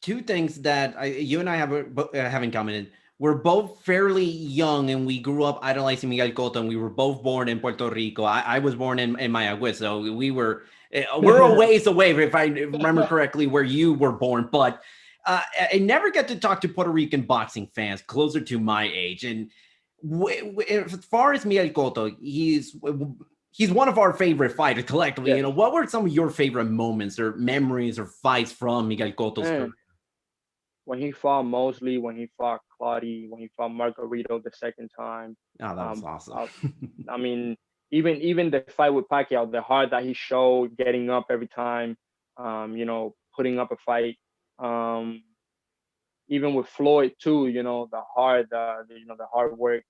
Two things that you and I have in common. We're both fairly young, and we grew up idolizing Miguel Cotto, and we were both born in Puerto Rico. I was born in Mayagüez, so we're a ways away, if I remember correctly, where you were born. But I never get to talk to Puerto Rican boxing fans closer to my age. And as far as Miguel Cotto, he's one of our favorite fighters collectively. Yes. What were some of your favorite moments or memories or fights from Miguel Cotto's career? Man, when he fought Mosley, when he fought Claudia, when he fought Margarito the second time, Oh, that was um, awesome. uh, I mean, even the fight with Pacquiao, the heart that he showed, getting up every time, putting up a fight. Um, Even with Floyd too, the hard work.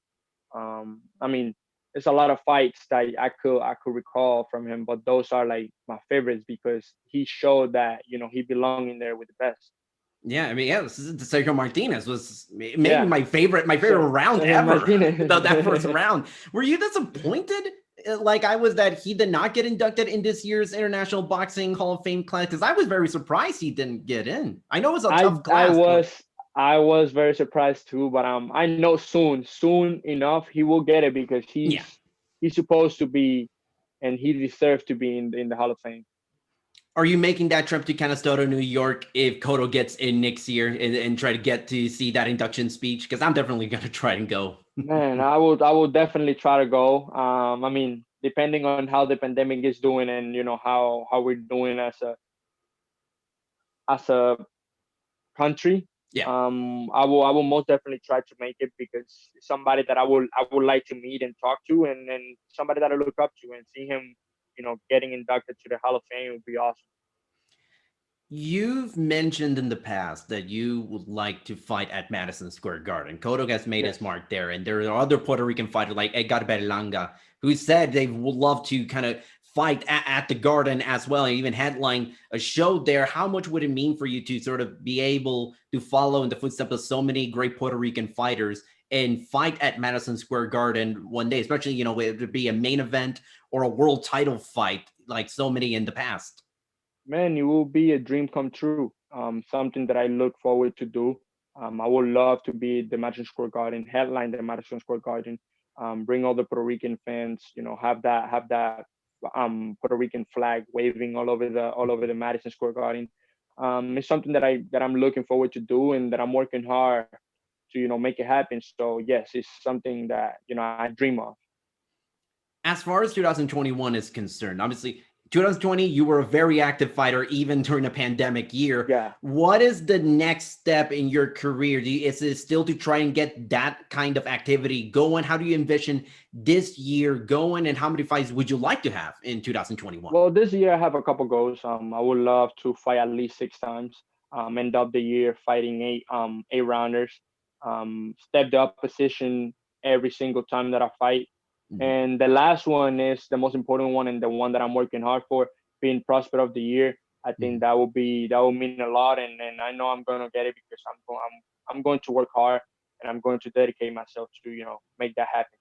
I mean, there's a lot of fights that I could recall from him, but those are like my favorites because he showed that he belonged in there with the best. Yeah, I mean, yeah, this is Sergio Martinez was maybe Yeah, my favorite round Sergio ever. That first Martinez. round. Were you disappointed, like I was, that he did not get inducted in this year's International Boxing Hall of Fame class? Because I was very surprised he didn't get in. I know it's a I tough I class, but was I was very surprised too, but I know soon enough he will get it because yeah. he's supposed to be and he deserves to be in the Hall of Fame. Are you making that trip to Canastota, New York, if Cotto gets in next year, and try to get to see that induction speech? Because I'm definitely going to try and go. Man, I would definitely try to go. I mean, depending on how the pandemic is doing and how we're doing as a country, Yeah. I will most definitely try to make it because it's somebody that I would like to meet and talk to, and somebody that I look up to and see him, getting inducted to the Hall of Fame would be awesome. You've mentioned in the past that you would like to fight at Madison Square Garden. Cotto has made his Yes. mark there, and there are other Puerto Rican fighters like Edgar Berlanga who said they would love to kind of fight at the Garden as well, and even headline a show there. How much would it mean for you to sort of be able to follow in the footsteps of so many great Puerto Rican fighters and fight at Madison Square Garden one day, especially, it would be a main event or a world title fight like so many in the past? Man, it will be a dream come true. Something that I look forward to do. I would love to be the Madison Square Garden, headline the Madison Square Garden, bring all the Puerto Rican fans, have that Puerto Rican flag waving all over the Madison Square Garden. It's something that I'm looking forward to do and that I'm working hard to make it happen. So yes, it's something that I dream of. As far as 2021 is concerned, obviously 2020, you were a very active fighter even during a pandemic year. Yeah. What is the next step in your career? Is it still to try and get that kind of activity going? How do you envision this year going, and how many fights would you like to have in 2021? Well, this year I have a couple goals. I would love to fight at least 6 times. End up the year fighting eight rounders. Step the opposition every single time that I fight. Mhm. And the last one is the most important one and the one that I'm working hard for, being prospect of the year. I think Mhm. that will mean a lot, and I know I'm gonna get it because I'm going to work hard and I'm going to dedicate myself to make that happen.